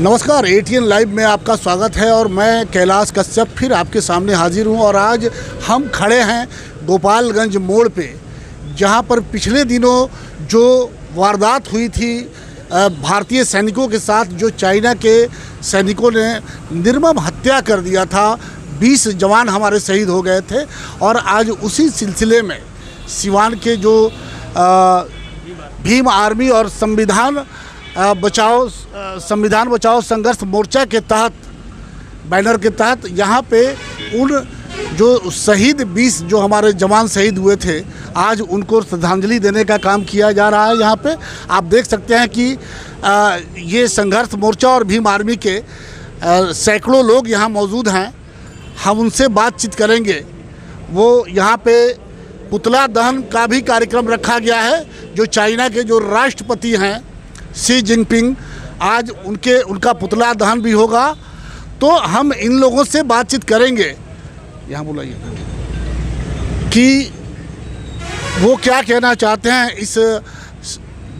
नमस्कार, ATN live में आपका स्वागत है और मैं कैलाश कश्यप फिर आपके सामने हाजिर हूं। और आज हम खड़े हैं गोपालगंज मोड़ पे, जहां पर पिछले दिनों जो वारदात हुई थी भारतीय सैनिकों के साथ, जो चाइना के सैनिकों ने निर्मम हत्या कर दिया था। 20 जवान हमारे शहीद हो गए थे और आज उसी सिलसिले में सिवान के जो भीम आर्मी और संविधान बचाओ संघर्ष मोर्चा के तहत, बैनर के तहत यहाँ पे उन जो शहीद 20 जो हमारे जवान शहीद हुए थे, आज उनको श्रद्धांजलि देने का काम किया जा रहा है। यहाँ पे आप देख सकते हैं कि ये संघर्ष मोर्चा और भीम आर्मी के सैकड़ों लोग यहाँ मौजूद हैं। हम उनसे बातचीत करेंगे। वो यहाँ पे पुतला दहन का भी कार्यक्रम रखा गया है। जो चाइना के जो राष्ट्रपति हैं शी जिनपिंग, आज उनका पुतला दहन भी होगा। तो हम इन लोगों से बातचीत करेंगे। यहाँ बुलाइए कि वो क्या कहना चाहते हैं। इस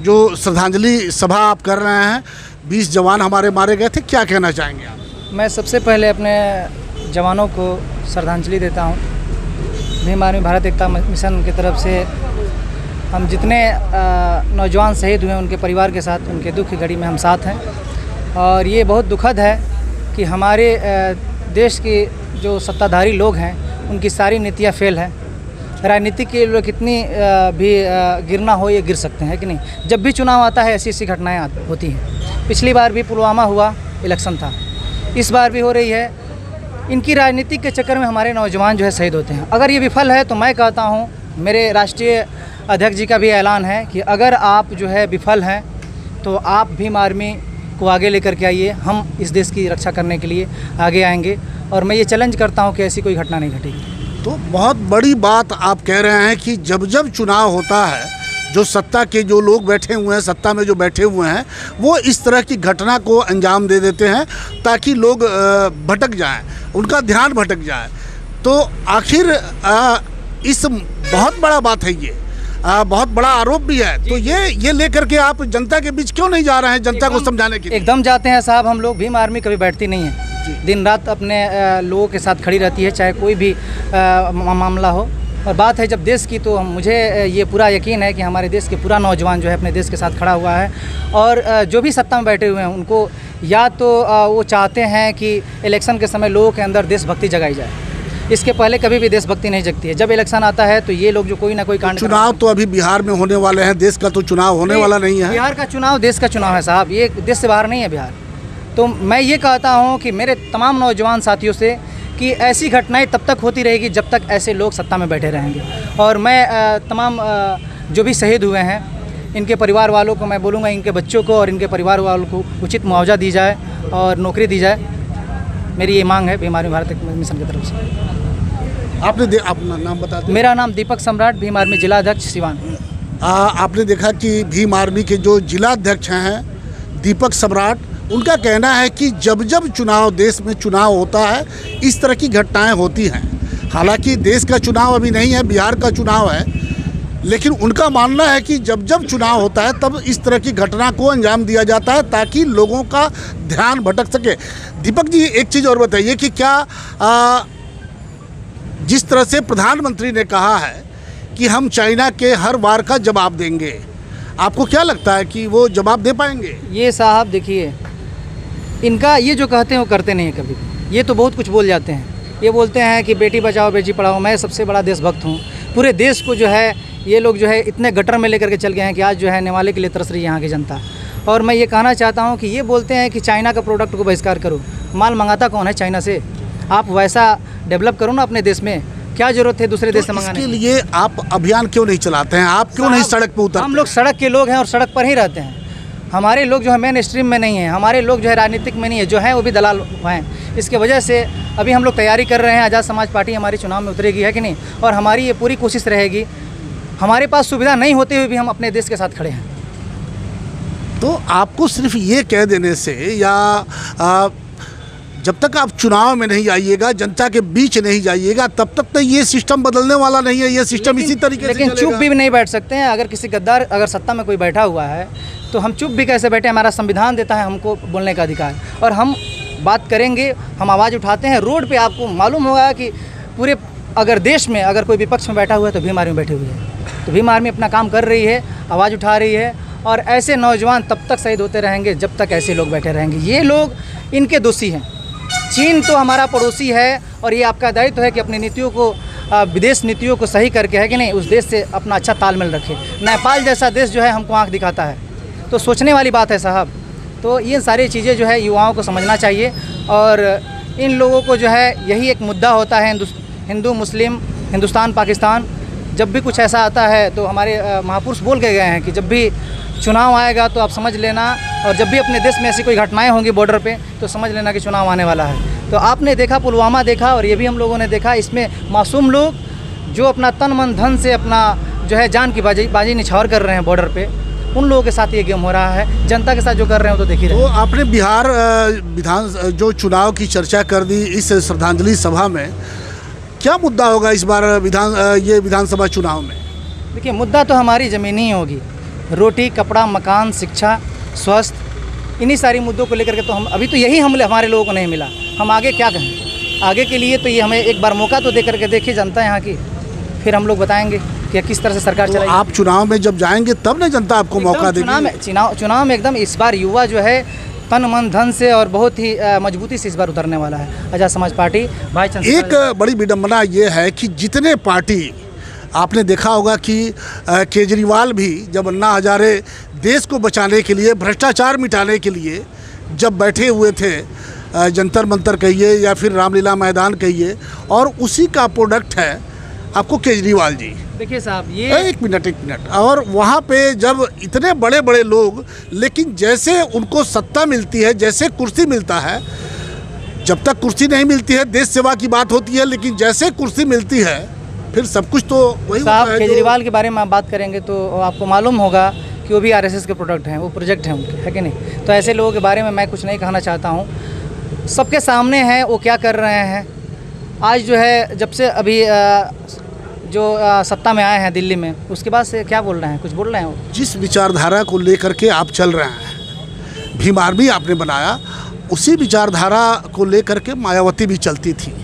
जो श्रद्धांजलि सभा आप कर रहे हैं, 20 जवान हमारे मारे गए थे, क्या कहना चाहेंगे आप? मैं सबसे पहले अपने जवानों को श्रद्धांजलि देता हूँ। भीम आर्मी भारत एकता मिशन की तरफ से हम जितने नौजवान शहीद हुए उनके परिवार के साथ, उनके दुख की घड़ी में हम साथ हैं। और ये बहुत दुखद है कि हमारे देश के जो सत्ताधारी लोग हैं उनकी सारी नीतियाँ फेल हैं। राजनीति के लोग कितनी भी गिरना हो, ये गिर सकते हैं कि नहीं। जब भी चुनाव आता है ऐसी ऐसी घटनाएँ होती हैं। पिछली बार भी पुलवामा हुआ, इलेक्शन था, इस बार भी हो रही है। इनकी राजनीति के चक्कर में हमारे नौजवान जो है शहीद होते हैं। अगर ये विफल है तो मैं कहता हूँ, मेरे राष्ट्रीय अध्यक्ष जी का भी ऐलान है कि अगर आप जो है विफल हैं तो आप भीम आर्मी को आगे लेकर के आइए। हम इस देश की रक्षा करने के लिए आगे आएंगे और मैं ये चैलेंज करता हूँ कि ऐसी कोई घटना नहीं घटेगी। तो बहुत बड़ी बात आप कह रहे हैं कि जब जब चुनाव होता है, जो सत्ता के जो लोग बैठे हुए हैं, सत्ता में जो बैठे हुए हैं, वो इस तरह की घटना को अंजाम दे देते हैं ताकि लोग भटक जाएं, उनका ध्यान भटक जाए। तो आखिर इस बहुत बड़ा बात है, ये बहुत बड़ा आरोप भी है। तो ये लेकर के आप जनता के बीच क्यों नहीं जा रहे हैं, जनता को समझाने के लिए? एकदम जाते हैं साहब। हम लोग भीम आर्मी कभी बैठती नहीं है, दिन रात अपने लोगों के साथ खड़ी रहती है, चाहे कोई भी मामला हो। और बात है जब देश की, तो मुझे ये पूरा यकीन है कि हमारे देश के पूरा नौजवान जो है अपने देश के साथ खड़ा हुआ है। और जो भी सत्ता में बैठे हुए हैं उनको या तो वो चाहते हैं कि इलेक्शन के समय लोगों के अंदर देशभक्ति जगाई जाए। इसके पहले कभी भी देशभक्ति नहीं जगती है। जब इलेक्शन आता है तो ये लोग जो कोई ना कोई कांड। चुनाव तो अभी बिहार में होने वाले हैं, देश का तो चुनाव होने वाला नहीं है। बिहार का चुनाव देश का चुनाव है साहब, ये देश से बाहर नहीं है बिहार। तो मैं ये कहता हूँ कि मेरे तमाम नौजवान साथियों से कि ऐसी घटनाएं तब तक होती रहेगी जब तक ऐसे लोग सत्ता में बैठे रहेंगे। और मैं तमाम जो भी शहीद हुए हैं इनके परिवार वालों को मैं बोलूँगा, इनके बच्चों को और इनके परिवार वालों को उचित मुआवजा दी जाए और नौकरी दी जाए। मेरी ये मांग है भीम आर्मी भारत मिशन की तरफ से। आपने अपना नाम बता दें। मेरा नाम दीपक सम्राट, भीम आर्मी जिला अध्यक्ष सिवान। आपने देखा कि भीम आर्मी के जो जिला अध्यक्ष हैं दीपक सम्राट, उनका कहना है कि जब जब चुनाव, देश में चुनाव होता है, इस तरह की घटनाएं होती हैं। हालांकि देश का चुनाव अभी नहीं है, बिहार का चुनाव है, लेकिन उनका मानना है कि जब जब चुनाव होता है तब इस तरह की घटना को अंजाम दिया जाता है ताकि लोगों का ध्यान भटक सके। दीपक जी, एक चीज़ और बताइए कि क्या जिस तरह से प्रधानमंत्री ने कहा है कि हम चाइना के हर वार का जवाब देंगे, आपको क्या लगता है कि वो जवाब दे पाएंगे? ये साहब देखिए, इनका ये जो कहते हैं वो करते नहीं है कभी। ये तो बहुत कुछ बोल जाते हैं। ये बोलते हैं कि बेटी बचाओ बेटी पढ़ाओ। मैं सबसे बड़ा देशभक्त हूँ। पूरे देश को जो है ये लोग जो है इतने गटर में लेकर के चल गए हैं कि आज जो है निवाले के लिए तरस रही है यहाँ की जनता। और मैं ये कहना चाहता हूँ कि ये बोलते हैं कि चाइना का प्रोडक्ट को बहिष्कार करो। माल मंगाता कौन है चाइना से? आप वैसा डेवलप करो ना अपने देश में। क्या जरूरत है दूसरे देश से मंगाने के लिए? आप अभियान क्यों नहीं चलाते हैं? आप क्यों नहीं सड़क पे उतरते? हम लोग सड़क के लोग हैं और सड़क पर ही रहते हैं। हमारे लोग जो है मेन स्ट्रीम में नहीं है, हमारे लोग जो है राजनीतिक में नहीं है, जो है वो भी दलाल हैं। इसके वजह से अभी हम लोग तैयारी कर रहे हैं। आज़ाद समाज पार्टी हमारी चुनाव में उतरेगी, है कि नहीं? और हमारी ये पूरी कोशिश रहेगी। हमारे पास सुविधा नहीं होते हुए भी हम अपने देश के साथ खड़े हैं। तो आपको सिर्फ ये कह देने से या जब तक आप चुनाव में नहीं आइएगा, जनता के बीच नहीं जाइएगा, तब तक तो ये सिस्टम बदलने वाला नहीं है। ये सिस्टम इसी तरीके से लेकिन चुप भी नहीं बैठ सकते हैं। अगर किसी गद्दार अगर सत्ता में कोई बैठा हुआ है तो हम चुप भी कैसे बैठे? हमारा संविधान देता है हमको बोलने का अधिकार, और हम बात करेंगे, हम आवाज़ उठाते हैं रोड पे। आपको मालूम होगा कि पूरे अगर देश में अगर कोई विपक्ष में बैठा हुआ है तो भीम आर्मी बैठी हुई है, तो भीम आर्मी अपना काम कर रही है, आवाज़ उठा रही है। और ऐसे नौजवान तब तक शहीद होते रहेंगे जब तक ऐसे लोग बैठे रहेंगे। ये लोग इनके दोषी हैं। चीन तो हमारा पड़ोसी है, और ये आपका दायित्व है कि अपनी नीतियों को, विदेश नीतियों को सही करके, है कि नहीं, उस देश से अपना अच्छा तालमेल रखे। नेपाल जैसा देश जो है हमको आँख दिखाता है, तो सोचने वाली बात है साहब। तो ये सारी चीज़ें जो है युवाओं को समझना चाहिए, और इन लोगों को जो है यही एक मुद्दा होता है, हिंदू मुस्लिम, हिंदुस्तान पाकिस्तान। जब भी कुछ ऐसा आता है तो हमारे महापुरुष बोल के गए हैं कि जब भी चुनाव आएगा तो आप समझ लेना, और जब भी अपने देश में ऐसी कोई घटनाएं होंगी बॉर्डर पे तो समझ लेना कि चुनाव आने वाला है। तो आपने देखा पुलवामा देखा, और ये भी हम लोगों ने देखा, इसमें मासूम लोग जो अपना तन मन धन से अपना जो है जान की बाजी निछावर कर रहे हैं बॉर्डर पे, उन लोगों के साथ ये गेम हो रहा है। जनता के साथ जो कर रहे हैं वो तो देख ही रहे हैं। तो आपने बिहार विधान जो चुनाव की चर्चा कर दी इस श्रद्धांजलि सभा में, क्या मुद्दा होगा इस बार ये विधानसभा चुनाव में? देखिए, मुद्दा तो हमारी ज़मीनी होगी, रोटी, कपड़ा, मकान, शिक्षा, स्वास्थ्य, इन्हीं सारी मुद्दों को लेकर के तो हम अभी तो यही हमारे लोगों को नहीं मिला। हम आगे क्या कहें? आगे के लिए तो ये हमें एक बार मौका तो दे करके देखिए जनता यहाँ की, फिर हम लोग बताएंगे कि किस तरह से सरकार तो चलाएगी। आप चुनाव में जब जाएंगे तब ना जनता आपको मौका देगी। चुनाव में एकदम इस बार युवा जो है तन मन धन से और बहुत ही मजबूती से इस बार उतरने वाला है। आज़ाद समाज पार्टी भाई एक बड़ी विडंबना ये है कि जितने पार्टी, आपने देखा होगा कि केजरीवाल भी जब अन्ना हजारे देश को बचाने के लिए, भ्रष्टाचार मिटाने के लिए जब बैठे हुए थे, जंतर मंतर कहिए या फिर रामलीला मैदान कहिए, और उसी का प्रोडक्ट है आपको केजरीवाल जी। देखिए साहब, ये एक मिनट, और वहाँ पे जब इतने बड़े बड़े लोग, लेकिन जैसे उनको सत्ता मिलती है, जैसे कुर्सी मिलता है, जब तक कुर्सी नहीं मिलती है देश सेवा की बात होती है, लेकिन जैसे कुर्सी मिलती है फिर सब कुछ तो वही साहब। केजरीवाल के बारे में आप बात करेंगे तो आपको मालूम होगा कि वो भी आरएसएस के प्रोडक्ट हैं, वो प्रोजेक्ट हैं उनके, है कि नहीं? तो ऐसे लोगों के बारे में मैं कुछ नहीं कहना चाहता हूँ। सबके सामने है वो क्या कर रहे हैं। आज जो है जब से अभी जो सत्ता में आए हैं दिल्ली में, उसके बाद से क्या बोल रहे हैं? कुछ बोल रहे हैं वो? जिस विचारधारा को लेकर के आप चल रहे हैं, भीम आर्मी आपने बनाया, उसी विचारधारा को लेकर के मायावती भी चलती थी,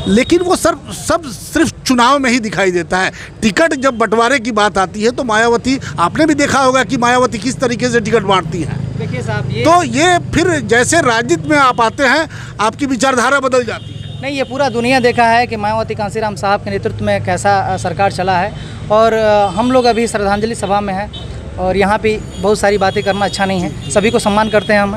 लेकिन वो सब सिर्फ चुनाव में ही दिखाई देता है। टिकट जब बंटवारे की बात आती है तो मायावती, आपने भी देखा होगा कि मायावती किस तरीके से टिकट बांटती है। देखिए साहब, तो ये फिर जैसे राजनीति में आप आते हैं आपकी विचारधारा बदल जाती है। नहीं, ये पूरा दुनिया देखा है कि मायावती कांसीराम साहब के नेतृत्व में कैसा सरकार चला है, और हम लोग अभी श्रद्धांजलि सभा में हैं, और यहाँ पे बहुत सारी बातें करना अच्छा नहीं है। सभी को सम्मान करते हैं हम,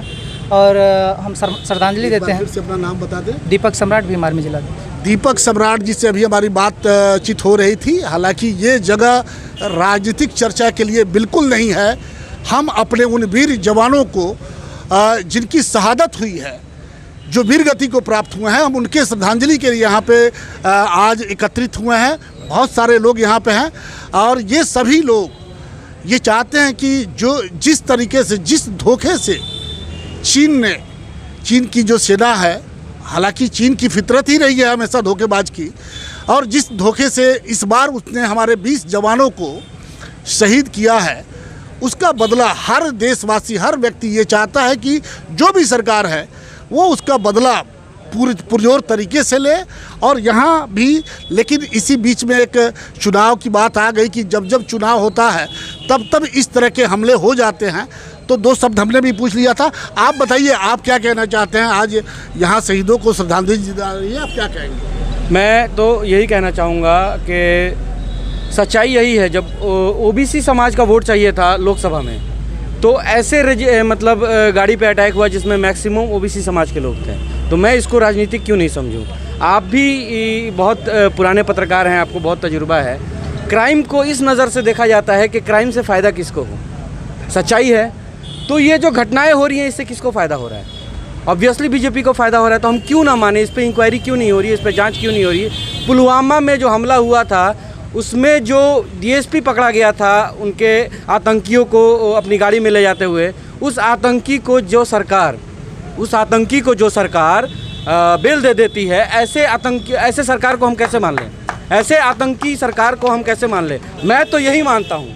और हम श्रद्धांजलि देते हैं। फिर से अपना नाम बता दें। दीपक सम्राट, भीम आर्मी जिला। दीपक सम्राट जी से अभी हमारी बातचीत हो रही थी। हालांकि ये जगह राजनीतिक चर्चा के लिए बिल्कुल नहीं है। हम अपने उन वीर जवानों को जिनकी शहादत हुई है, जो वीर गति को प्राप्त हुए हैं, हम उनके श्रद्धांजलि के लिए यहाँ पे आज एकत्रित हुए हैं। बहुत सारे लोग यहाँ पे हैं, और ये सभी लोग ये चाहते हैं कि जिस तरीके से, जिस धोखे से चीन की जो सेना है, हालांकि चीन की फितरत ही रही है हमेशा धोखेबाज की, और जिस धोखे से इस बार उसने हमारे 20 जवानों को शहीद किया है, उसका बदला हर देशवासी, हर व्यक्ति ये चाहता है कि जो भी सरकार है वो उसका बदला पुरजोर तरीके से ले। और यहाँ भी, लेकिन इसी बीच में एक चुनाव की बात आ गई कि जब जब चुनाव होता है तब इस तरह के हमले हो जाते हैं। तो 2 शब्द हमने भी पूछ लिया था। आप बताइए, आप क्या कहना चाहते हैं? आज यहाँ शहीदों को श्रद्धांजलि दी जा रही है, आप क्या कहेंगे? मैं तो यही कहना चाहूँगा कि सच्चाई यही है, जब ओबीसी समाज का वोट चाहिए था लोकसभा में, तो ऐसे मतलब गाड़ी पे अटैक हुआ जिसमें मैक्सिमम ओबीसी समाज के लोग थे। तो मैं इसको राजनीतिक क्यों नहीं समझूं? आप भी बहुत पुराने पत्रकार हैं, आपको बहुत तजुर्बा है। क्राइम को इस नज़र से देखा जाता है कि क्राइम से फ़ायदा किसको हो। सच्चाई है तो ये जो घटनाएं हो रही हैं, इससे किसको फ़ायदा हो रहा है? ऑब्वियसली बीजेपी को फ़ायदा हो रहा है। तो हम क्यों ना माने? इस पर इंक्वायरी क्यों नहीं हो रही है? इस पर जाँच क्यों नहीं हो रही है? पुलवामा में जो हमला हुआ था उसमें जो डीएसपी पकड़ा गया था उनके आतंकियों को अपनी गाड़ी में ले जाते हुए, उस आतंकी को जो सरकार बेल दे देती है, ऐसे सरकार को हम कैसे मान लें? ऐसे आतंकी सरकार को हम कैसे मान लें? मैं तो यही मानता हूँ,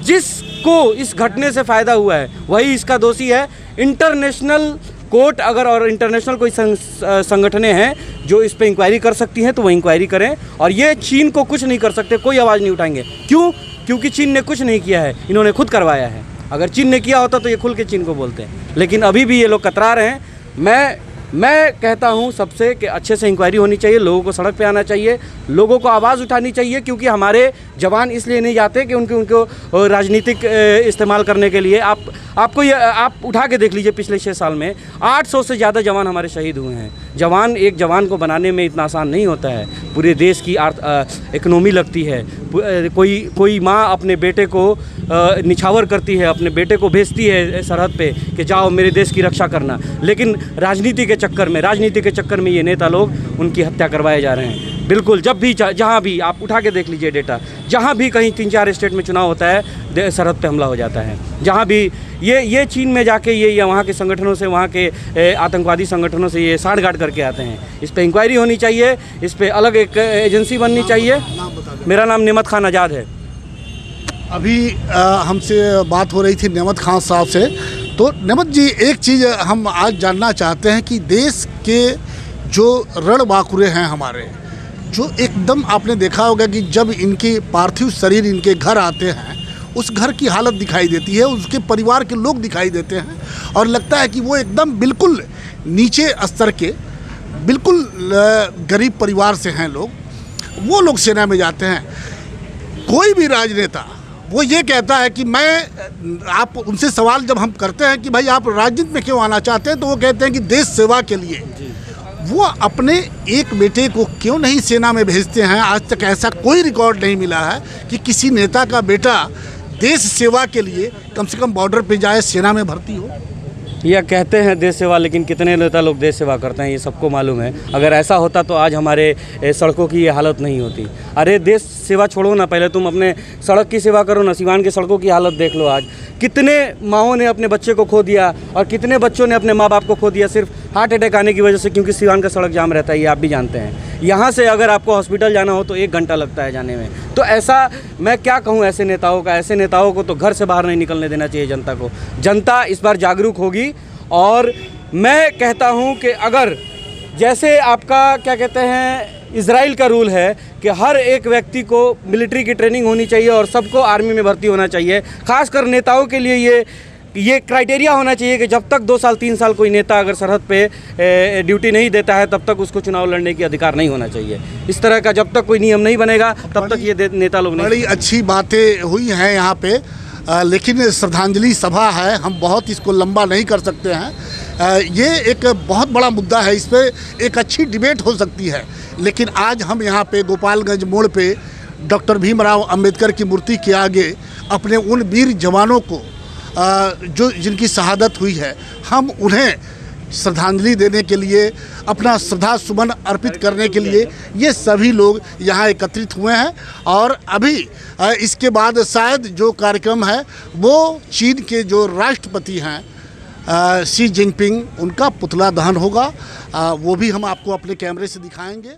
जिस जिसको इस घटने से फ़ायदा हुआ है वही इसका दोषी है। इंटरनेशनल कोर्ट अगर और इंटरनेशनल कोई संगठनें हैं जो इस पे इंक्वायरी कर सकती हैं तो वो इंक्वायरी करें, और ये चीन को कुछ नहीं कर सकते, कोई आवाज़ नहीं उठाएंगे। क्यों? क्योंकि चीन ने कुछ नहीं किया है, इन्होंने खुद करवाया है। अगर चीन ने किया होता तो ये खुल के चीन को बोलते हैं, लेकिन अभी भी ये लोग कतरा रहे हैं। मैं कहता हूँ सबसे कि अच्छे से इंक्वायरी होनी चाहिए, लोगों को सड़क पे आना चाहिए, लोगों को आवाज़ उठानी चाहिए, क्योंकि हमारे जवान इसलिए नहीं जाते कि उनको राजनीतिक इस्तेमाल करने के लिए। आप उठा के देख लीजिए, पिछले 6 साल में 800 से ज़्यादा जवान हमारे शहीद हुए हैं। एक जवान को बनाने में इतना आसान नहीं होता है, पूरे देश की इकोनॉमी लगती है। कोई माँ अपने बेटे को निछावर करती है, अपने बेटे को भेजती है सरहद पे कि जाओ मेरे देश की रक्षा करना, लेकिन राजनीति के चक्कर में ये नेता लोग उनकी हत्या करवाए जा रहे हैं। बिल्कुल, जब भी जहाँ भी आप उठा के देख लीजिए डेटा, जहाँ भी कहीं 3-4 स्टेट में चुनाव होता है सरहद पे हमला हो जाता है। जहाँ भी ये चीन में जाके ये वहाँ के संगठनों से, वहाँ के आतंकवादी संगठनों से ये साठगांठ करके आते हैं। इस पे इंक्वायरी होनी चाहिए, इस पे अलग एक एजेंसी बननी चाहिए। मेरा नाम नेमत खान आज़ाद है। अभी हमसे बात हो रही थी नेमत खान साहब से। तो नेमत जी, एक चीज़ हम आज जानना चाहते हैं कि देश के जो रणबांकुरे हैं हमारे, जो एकदम आपने देखा होगा कि जब इनके पार्थिव शरीर इनके घर आते हैं, उस घर की हालत दिखाई देती है, उसके परिवार के लोग दिखाई देते हैं, और लगता है कि वो एकदम बिल्कुल नीचे स्तर के, बिल्कुल गरीब परिवार से हैं लोग। वो लोग सेना में जाते हैं। कोई भी राजनेता वो ये कहता है कि आप उनसे सवाल जब हम करते हैं कि भाई आप राजनीति में क्यों आना चाहते हैं, तो वो कहते हैं कि देश सेवा के लिए। वो अपने एक बेटे को क्यों नहीं सेना में भेजते हैं? आज तक ऐसा कोई रिकॉर्ड नहीं मिला है कि किसी नेता का बेटा देश सेवा के लिए कम से कम बॉर्डर पे जाए, सेना में भर्ती हो। यह कहते हैं देश सेवा, लेकिन कितने नेता लोग देश सेवा करते हैं ये सबको मालूम है। अगर ऐसा होता तो आज हमारे सड़कों की ये हालत नहीं होती। अरे देश सेवा छोड़ो ना, पहले तुम अपने सड़क की सेवा करो ना। सिवान के सड़कों की हालत देख लो आज। कितने माँओं ने अपने बच्चे को खो दिया और कितने बच्चों ने अपने माँ बाप को खो दिया सिर्फ हार्ट अटैक आने की वजह से, क्योंकि सिवान का सड़क जाम रहता है, ये आप भी जानते हैं। यहाँ से अगर आपको हॉस्पिटल जाना हो तो 1 घंटा लगता है जाने में। तो ऐसा मैं क्या कहूँ ऐसे नेताओं को तो घर से बाहर नहीं निकलने देना चाहिए जनता को। जनता इस बार जागरूक होगी, और मैं कहता हूँ कि अगर जैसे आपका क्या कहते हैं इजराइल का रूल है कि हर एक व्यक्ति को मिलिट्री की ट्रेनिंग होनी चाहिए और सबको आर्मी में भर्ती होना चाहिए, खासकर नेताओं के लिए ये क्राइटेरिया होना चाहिए कि जब तक 2 साल 3 साल कोई नेता अगर सरहद पे ड्यूटी नहीं देता है तब तक उसको चुनाव लड़ने की अधिकार नहीं होना चाहिए। इस तरह का जब तक कोई नियम नहीं बनेगा तब तक ये नेता लोग नहीं। बड़ी अच्छी बातें हुई हैं यहाँ पे, लेकिन श्रद्धांजलि सभा है, हम बहुत इसको लंबा नहीं कर सकते हैं। ये एक बहुत बड़ा मुद्दा है, इस पर एक अच्छी डिबेट हो सकती है, लेकिन आज हम यहाँ पे गोपालगंज मोड़ पे डॉक्टर भीमराव अंबेडकर की मूर्ति के आगे अपने उन वीर जवानों को जिनकी शहादत हुई है, हम उन्हें श्रद्धांजलि देने के लिए, अपना श्रद्धा सुमन अर्पित करने के लिए ये सभी लोग यहाँ एकत्रित हुए हैं। और अभी इसके बाद शायद जो कार्यक्रम है वो चीन के जो राष्ट्रपति हैं शी जिनपिंग, उनका पुतला दहन होगा। वो भी हम आपको अपने कैमरे से दिखाएंगे।